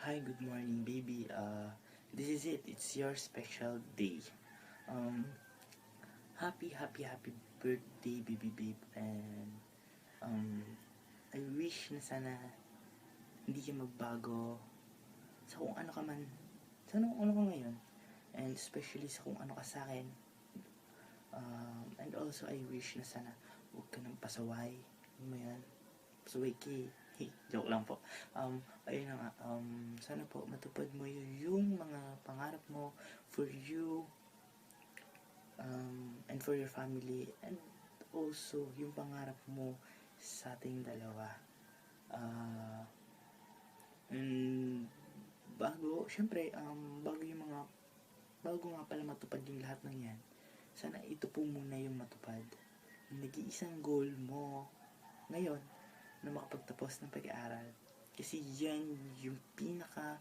Hi, good morning, baby. This is it. It's your special day. Um, happy birthday, baby babe. And um, I wish na sana hindi ka magbago sa kung ano ka man, sa kung ano ka ngayon. And especially sa kung ano ka sa akin. And also, I wish na sana huwag ka ng pasaway. Ano mo yan? Pasaway ki. Hey, joke lang po. Ayun na nga, sana po matupad mo yung mga pangarap mo for you, and for your family, and also yung pangarap mo sa ating dalawa. And syempre, bago nga pala matupad yung lahat ng yan, sana ito po muna yung matupad. Yung nag-iisang goal mo ngayon, na makapagtapos ng pag-aaral. Kasi yan yung pinaka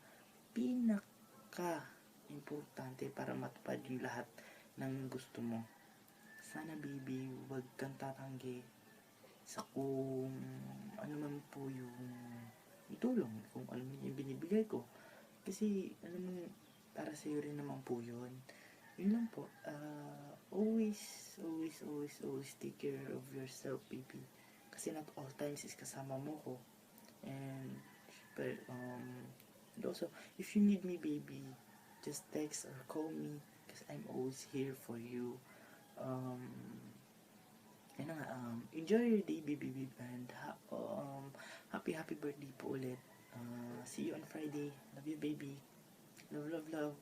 importante para matupad yung lahat ng gusto mo. Sana baby, wag kang tatanggi sa kung ano man po yung tulong, kung ano man yung binibigay ko. Kasi alam mo, para sa'yo rin naman po yun. Yun lang po. Always take care of yourself, baby. Kasi not all times is kasama mo ko. And also, if you need me, baby, just text or call me because I'm always here for you. Yan na nga, enjoy your day, baby, and happy birthday po ulit. See you on Friday. Love you, baby. Love.